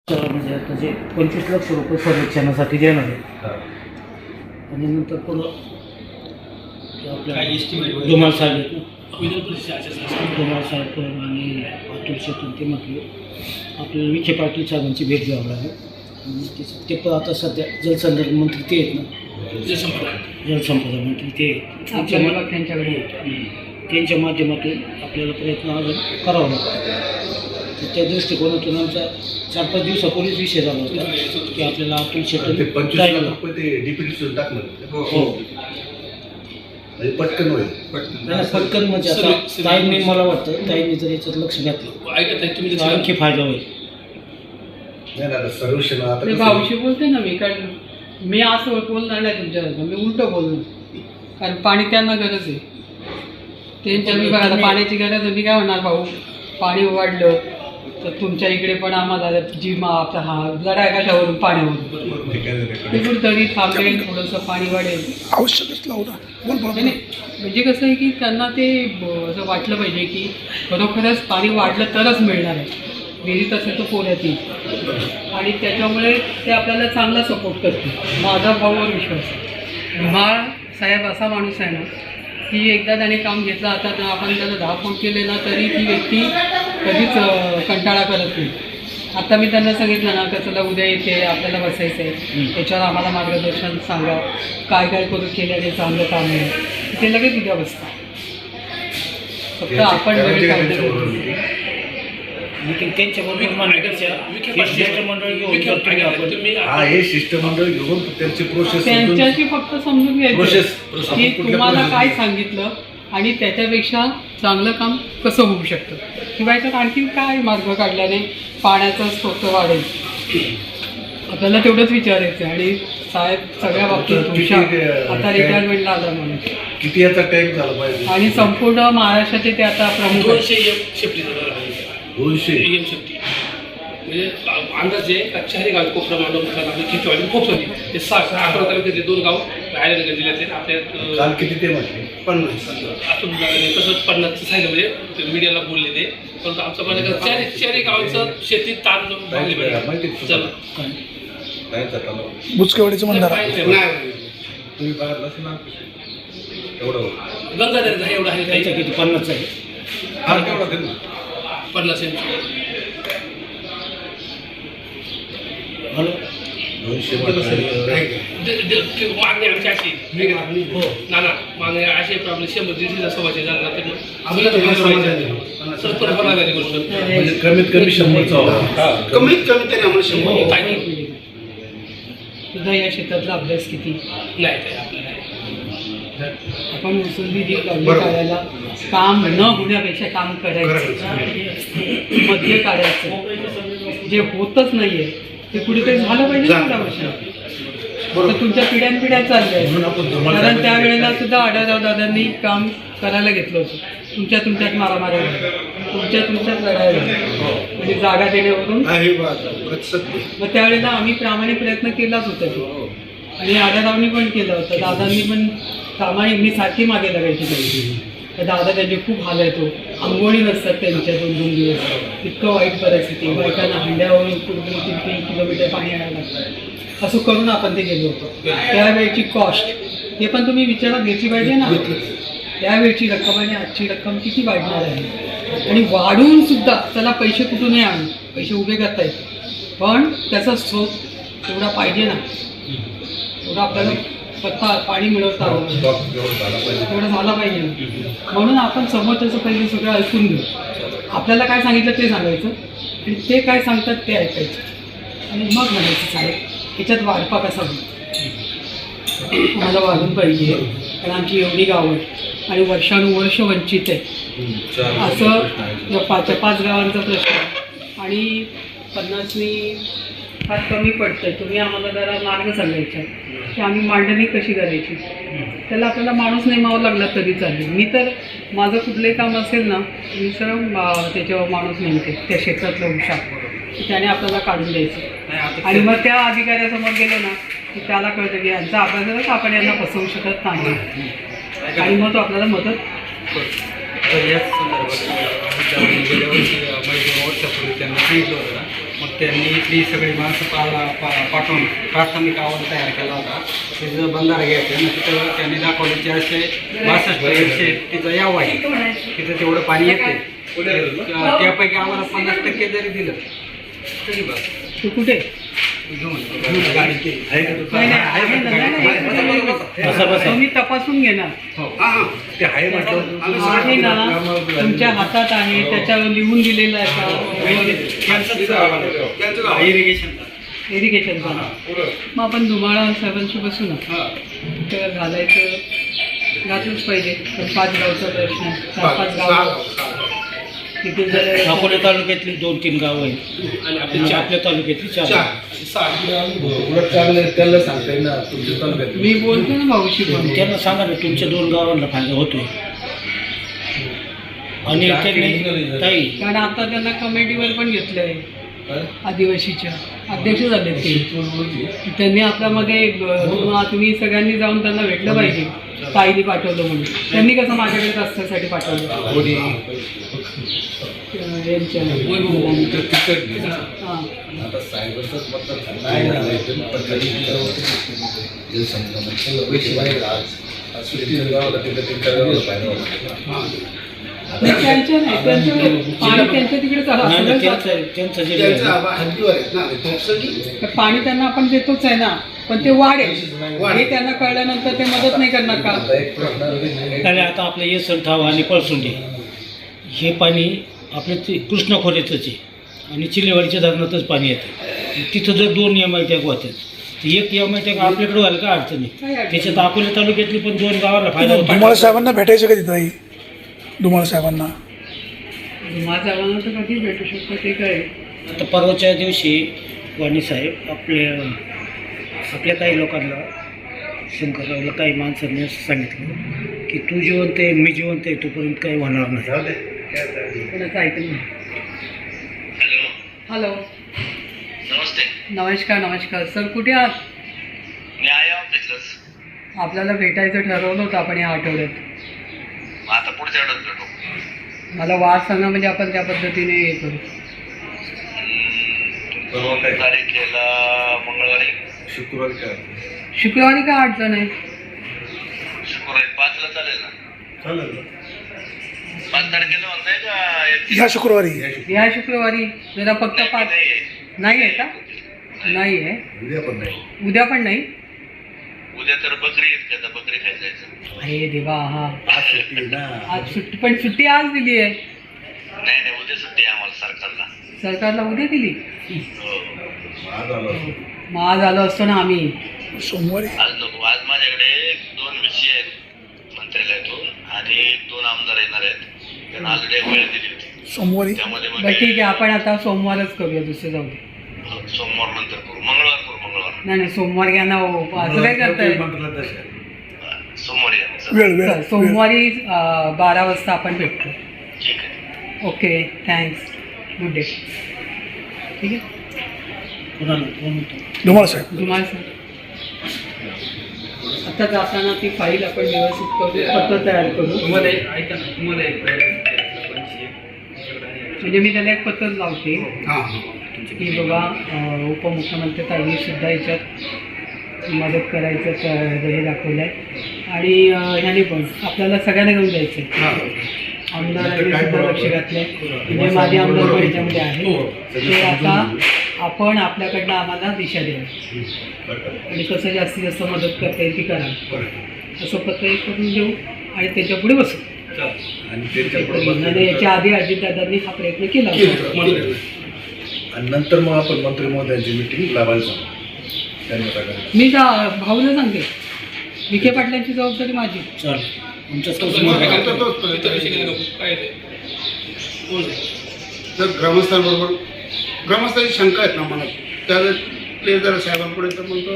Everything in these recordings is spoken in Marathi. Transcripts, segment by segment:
म्हणजे आता जे 25 लाख रुपये सर्वेक्षणासाठी देणार आहे आणि नंतर पुढं आपल्या धुमाळ साहेब आहेत ना, धुमाळ साहेब आणि अतुल शेट्टी ते म्हटले आपल्याला विखे पाटील साहेबांची भेट घ्यावं लागेल. आणि ते पण आता सध्या जलसंधारण मंत्री ते आहेत ना, जलसंपदा मंत्री ते त्यांच्याकडे त्यांच्या माध्यमातून आपल्याला प्रयत्न अजून करावा लागतो. तर त्या दृष्टिकोनातून आमचा 4-5 दिवसापूर्वीच विषय झाला होता की आपल्याला अतुल शेट्टी पटकन होईल. पटकन म्हणजे आता ताईंनी मला वाटतं ताईंनी जर याच्यात लक्ष घातलं आणखी फायदा होईल. भाऊशी बोलते ना मी, कारण मी असं बोलणार नाही तुमच्या, मी उलटं बोलणार, कारण पाणी त्यांना गरज आहे. त्यांच्या विभागाला पाण्याची गरज आहे. मी काय म्हणणार, भाऊ पाणी वाढलं तर तुमच्या इकडे पण आम्हाला जी आपला हा लढाई कशावरून पाण्यावरून तिकडून तरी थांबेल, थोडंसं पाणी वाढेल आवश्यकच लावणार. म्हणजे कसं आहे की त्यांना ते असं वाटलं पाहिजे की खरोखरच पाणी वाढलं तरच मिळणार आहे, विहिरीत असेल तर पोऱ्यात येईल. आणि त्याच्यामुळे ते आपल्याला चांगला सपोर्ट करतील, माझा भाऊवर विश्वास आहे. धुमाळ साहेब असा माणूस आहे ना की एकदा त्याने काम घेतलं, आता आपण त्याला 10 फोन केले ना तरी ती व्यक्ती कधीच कंटाळा करत नाही. आता मी त्यांना सांगितलं ना का चला उद्या इथे आपल्याला बसायचं आहे, त्याच्यावर आम्हाला मार्गदर्शन सांगा, काय काय करू केल्याने चांगलं काम आहे, ते लगेच उद्या बसतात. फक्त आपण वेळ काढतो. त्यांच्याबरोबर शिष्टमंडळ घेऊन त्यांची प्रोसेस त्यांच्याशी फक्त समजून घ्यायचं की तुम्हाला काय सांगितलं आणि त्याच्यापेक्षा चांगलं काम कसं होऊ शकतं, किंवा याच्यात आणखी काय मार्ग काढल्याने पाण्याचा स्रोत वाढेल, आपल्याला तेवढंच विचारायचं. आणि साहेब सगळ्या बाबतीत हुशार, आता रिटायरमेंटला आला म्हणून किती याचा टाईम झाला पाहिजे. आणि संपूर्ण महाराष्ट्राचे ते आता प्रमुख 200 म्हणजे अंदाजे शहरी गाव कोपरा मांडव खिचवाडी कोपसोली हे 11 तालुक्यातले 2 गाव राहायला जिल्ह्यातले आपल्या काल किती ते म्हटले 50 आतून तसंच 50 सांगितलं, म्हणजे मीडियाला बोलले ते. परंतु आमचं म्हणणं शहरी गावांचं शेतीत ताण बुचकेवाडीचं म्हणणार तुम्ही पाहिलं ना एवढं गंगाधर एवढं आहे त्यांच्या किती 50 आहे. हा तेवढा 50 हॅलो 200 मागणी आमची अशी ना मागणी अशी प्रॉब्लेम 100-150 सव्वाशे झाला तर गोष्ट म्हणजे कमीत कमी 100 कमीत कमी तरी आम्हाला 100 सुद्धा या शेतातला अभ्यास किती नाही. आपण मुसुंदी जी काढायला काम न होण्यापेक्षा काम करायचं, मध्ये काढायचं, जे होतच नाहीये ते कुठेतरी झालं पाहिजे ना वर्षात. तर तुमच्या पिढ्यानपिढ्या चालल्या आहेत, कारण त्यावेळेला सुद्धा आढळराव दादांनी काम करायला घेतलं होतं. तुमच्यात मारामाऱ्या, तुमच्यात लढायला म्हणजे जागा देण्यावरून. मग त्यावेळेला आम्ही प्रामाणिक प्रयत्न केलाच होता तो, आणि आढळरावनी पण केलं होतं, दादांनी पण प्रामाणिक. मी सारखी मागे लागायची त्यांची, तर दादा त्यांचे खूप हाल येतो, आंघोळी नसतात त्यांच्या 2-2 दिवस, इतकं वाईट परिस्थिती, बायकांना हंड्यावरून 2-3 किलोमीटर पाणी आणायला लागतं. असं करून आपण ते गेलो होतो. त्यावेळची कॉस्ट हे पण तुम्ही विचारात घेतली पाहिजे ना, त्यावेळची रक्कम आणि आजची रक्कम किती वाढणार आहे. आणि वाढून सुद्धा चला पैसे कुठूनही आणू, पैसे उभे करता येते, पण त्याचा स्रोत तेवढा पाहिजे ना, तेवढा आपल्याला पाणी मिळवता तेवढं झाला पाहिजे. म्हणून आपण समोरच्याचं पहिले सगळं ऐकून घेऊ, आपल्याला काय सांगितलं ते सांगायचं, आणि ते काय सांगतात ते ऐकायचं, आणि मग म्हणायचं साहेब याच्यात वाढपा कसा होईल, आम्हाला वाढून पाहिजे, कारण आमची एवढी गावं आहेत आणि वर्षानुवर्ष वंचित आहे. असं 5 गावांचा प्रश्न आणि 50नी फार कमी पडतं. तुम्ही आम्हाला जरा मार्ग सांगायचा की आम्ही मांडणी कशी करायची, त्याला आपल्याला माणूस नेमावा लागला तरी चालेल. मी तर माझं कुठलंही काम असेल ना, मी सरळ त्याच्यावर माणूस नेमते, त्या क्षेत्रातलं हुशार, त्याने आपल्याला काढून द्यायचं. आणि मग त्या अधिकाऱ्यासमोर गेलो ना की त्याला कळतं की यांचा अभ्यासच आपण यांना फसवू शकत नाही, आणि मग तो आपल्याला मदत याच संदर्भात गेल्या वर्षी वर्षापूर्वी त्यांना सांगितलं होतं मग त्यांनी इथली सगळी माणसं पाठवून प्राथमिक अहवाल तयार केला होता. तिथं बंधारा घ्यायचं ना, तिथं त्यांनी दाखवलं 462 तिथं यावं आहे, तिथं तेवढं पाणी येते. त्यापैकी आम्हाला 50% जरी दिलं तरी बस. तू कुठे तुम्ही तपासून घेणार आहे ना, तुमच्या हातात आहे, त्याच्यावर लिहून दिलेलं आहे का इरिगेशनचा. मग आपण धुमाळा साहेबांशी बसू ना, तर घातलंच पाहिजे. 5 गावचा प्रश्न आहे, 4-5 गाव तिथे जर अकोला तालुक्यातली 2-3 गावं आहेत आणि आणि आपल्या तालुक्यातली 4. त्याला सांगता येईल ना तुमच्या तालुक्यात. मी बोलतो ना भाऊशी पण. त्यांना सांगा ना तुमच्या 2 गावांना फायदा होतोय. आणि त्यांनी ताई कारण आता त्यांना कमिटीवर पण घेतलं आहे, आदिवासीच्या अध्यक्ष झाले ते. त्यांनी आपल्यामध्ये तुम्ही सगळ्यांनी जाऊन त्यांना भेटलं पाहिजे. ताईने पाठवलं म्हणून त्यांनी कसं माझ्याकडे रस्त्यासाठी पाठवलं यांच्या हां. आता सायबरचाच मतलब नाही ना, पण कधी गावाला तिकडे 3-4 गावाला फायदा होता. त्यांच्या नाही, त्यांचं पाणी त्यांच्या तिकडे नाही, नाही, चालू. त्यांचं जे त्यांचं हद्दीवर आहेत ना, तर पाणी त्यांना आपण देतोच आहे ना, पण ते वाढेल हे त्यांना कळल्यानंतर ते मदत नाही करणार का? एक प्रश्न आणि आता आपलं येसन ठाव आणि पळसुंडी हे पाणी आपल्या कृष्णा खोऱ्याचंच आहे आणि चिलेवाडीच्या धरणातच पाणी येतं. तिथं जर 2 MITEC होतात तर 1 MITEC आपल्याकडे व्हायला काय अडचणी. त्याच्यात अकोला तालुक्यातली पण 2 गावाला फायदा होतो. धुमाळ साहेबांना भेटायचं का तिथं? धुमाळ साहेबांना माझ्या आव्हानाला तर कधी भेटू शकतं ते काय. आता परवाच्या दिवशी वाणी साहेब आपल्या काही लोकांना शंकररावला काही माणसांनी असं सांगितलं की तू जिवंत आहे मी जिवंत आहे तोपर्यंत काही होणार नाही. कोणाचं ऐकलं नाही. हॅलो नमस्ते. नमस्कार सर, कुठे आहात? मी आहे ऑफिसलाच. आपल्याला भेटायचं ठरवलं होतं आपण या आठवड्यात. आता पुढच्या आठवड्यात भेटू. मला वार सांगा म्हणजे आपण त्या पद्धतीने हे करू. तारीखेला मंगळवारी, शुक्रवारी काय अडचण आहे? शुक्रवारी 5ला चालेल ना? 5 तारखेला म्हणताय का? ह्या शुक्रवारी या शुक्रवारी जरा फक्त 5 नाही आहे का? नाही आहे. उद्या पण नाही. उद्या पण नाही. उद्या तर बकरी येत का? बकरी खायला जायचं. अरे देवा, हा आज सुट्टी आहे ना. आज सुट्टी, पण सुट्टी आज दिली आहे नाही उद्या सुट्टी आहे आम्हाला सरकारला. सरकारला. उद्या दिली. हो. आज आलो. मग आज आलो असतो ना आम्ही. सोमवारी आज नको. आज माझ्याकडे 2 विषय आहेत मंत्रालयातून आणि 2 आमदार येणार आहेत. त्यांना ऑलरेडी वेळ दिली होती. सोमवारी त्यामध्ये मग बरं ठीक आहे, आपण आता सोमवारच करूया, दुसरं जाऊ दे. सोमवार नंतर करू. मंगळवार करू. मंगळवार नाही सोमवार घ्या ना. हो असं काय करताय? सोमवारी या. चल, सोमवारी 12 वाजता आपण भेटतो. ठीक आहे. Okay, thanks, good day. ठीक आहे. कोणाला कोण होतं? धुमाळ साहेब धुमाळ सर, आता जाताना ती फाईल आपण व्यवस्थित करू, पत्र तयार करू. तुम्हाला ऐका ना, तुम्हाला म्हणजे मी त्याला एक पत्र लावते हां की बाबा उपमुख्यमंत्री ताईंनी सुद्धा याच्यात मदत करायचं हे दाखवलं आहे. आणि ह्याने पण आपल्याला सगळ्यांना घेऊन जायचं आहे. आमदारांनी सुद्धा लक्ष घातलं आहे. म्हणजे माझे आमदार पण याच्यामध्ये आहे. ते आता आपण आपल्याकडनं आम्हाला दिशा द्यावी आणि कसं जास्तीत जास्त मदत करता येईल ती करा असं पत्र एक करून देऊ आणि त्याच्या पुढे बसू. आणि याच्या आधी अजितदादांनी हा प्रयत्न केला होता. आणि नंतर मग आपण मंत्री महोदयांची मिटिंग लावायला सांगू. मी भाऊला सांगते, विखे पाटलांची जबाबदारी माझी. चालेल आमच्या जर ग्रामस्थांची शंका आहेत ना मला, त्यावेळेस ते जरा साहेबांपुढे तर म्हणतो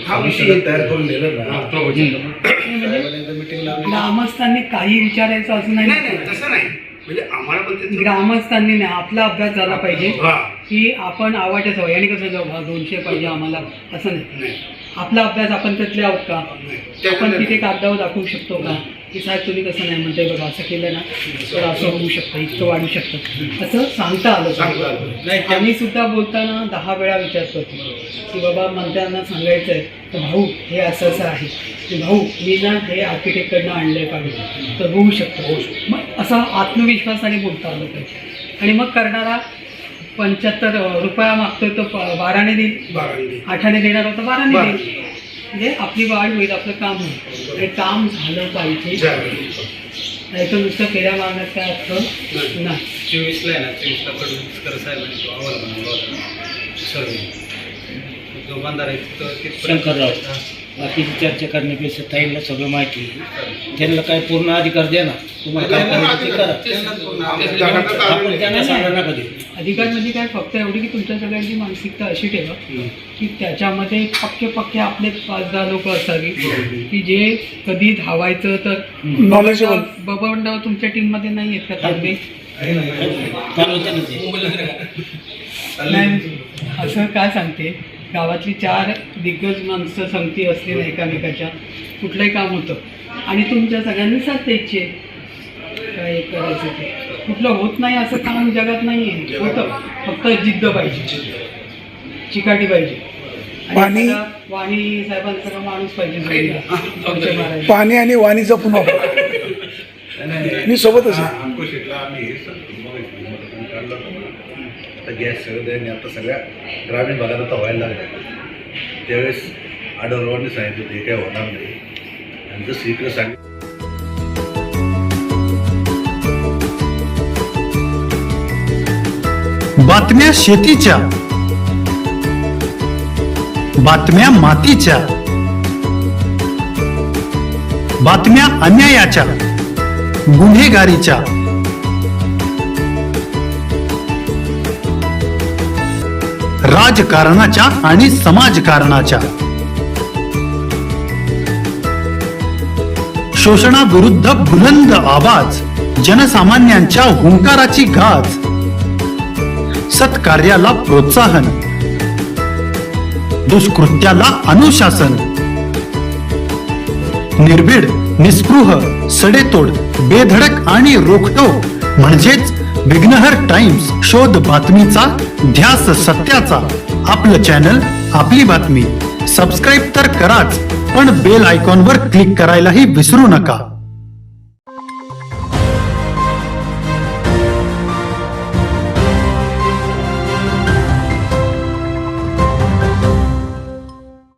हा विषय तयार करून दिलं ना. मिटिंग लावली. ग्रामस्थांनी काही विचारायचं असं नाही नाही. नाही तसं नाही, म्हणजे आम्हाला पण ते ग्रामस्थांनी नाही, आपला अभ्यास झाला पाहिजे हा की आपण आवाट्याच हवं आणि कसं जाऊ 200 पाहिजे आम्हाला असं नाही. नाही आपला अभ्यास आपण त्यातले आहोत का? नाही. आपण तिथे कागदावर दाखवू शकतो का? की साहेब तुम्ही कसं नाही म्हणताय बघा असं केलं ना तर असं होऊ शकतं, इतकं वाढू शकतं, असं सांगता आलं पाहिजे. आम्ही सुद्धा बोलताना 10 वेळा विचार करतो की बाबा मंत्र्यांना सांगायचं आहे तर भाऊ हे असं असं आहे की भाऊ मी ना हे आर्किटेक्टकडनं आणलं आहे पाहिजे तर होऊ शकतं. मग असा आत्मविश्वासाने बोलता आलं पाहिजे. आणि मग करणारा 75 रुपया मागतोय तो 12ने देईल, 8ने देणार होता 12ने देईल. म्हणजे आपली वाढ होईल, आपलं काम होईल आणि काम झालं पाहिजे. नाही तर नुसतं फेऱ्या मारण्यात काय अर्थ नाही. 24ला आहे ना, 24ला कडून साहेबांनी तो अहवाल बनवला होता सर्वे जो बांधार आहे तिथं शंकरराव बाकीची चर्चा करण्यापेक्षा ताईंना सगळं माहिती आहे. त्यांना काय पूर्ण अधिकार द्या ना, तुम्हाला काय करायचं ते करा. आपण त्यांना सांगा नका देऊ. अधिकार म्हणजे काय फक्त एवढी की तुमच्या सगळ्यांची मानसिकता अशी ठेवा की त्याच्यामध्ये पक्के आपले 5-10 लोक असावी की जे कधी धावायचं तर Knowledgeable. बबंडाव तुमच्या टीममध्ये नाही आहेत का तांबे? नाही असं काय सांगते, गावातली 4 दिग्गज माणसं संगती असली ना एकामेकाच्या कुठलंही काम होतं आणि तुमच्या सगळ्यांनी साथ द्यायची आहे. काय करायचं ते कुठलं होत नाही असं काम जगात नाही आहे. होतं, फक्त जिद्द पाहिजे, चिकाटी पाहिजे आणि एखादा वाणी साहेबांचा माणूस पाहिजे जोडीला मारायला. पाणी आणि वाणी जपून वापर. मी सोबतच आहे. अंकुश शेटला आम्ही हे काढलं आता गॅस सगळं आता सगळ्या ग्रामीण भागात आता व्हायला लागलं. त्यावेळेस आढळवांनी सांगितलं ते काय होणार नाही आणि जसं इकडे सांगितलं बातम्या शेतीच्या, बातम्या मातीच्या, बातम्या अन्यायाच्या, गुन्हेगारीच्या, राजकारणाच्या आणि समाजकारणाच्या, शोषणाविरुद्ध बुलंद आवाज, जनसामान्यांच्या हुंकाराची गाज, सत्कार्याला प्रोत्साहन, दुष्कृत्याला अनुशासन, निर्भीड, निस्पृह, सडेतोड, बेधडक आणि रोखटोक म्हणजेच विघ्नहर टाइम्स. शोध बातमीचा, ध्यास सत्याचा. आपलं चॅनल, आपली बातमी. सबस्क्राईब तर कराच, पण बेल आयकॉनवर क्लिक करायलाही विसरू नका.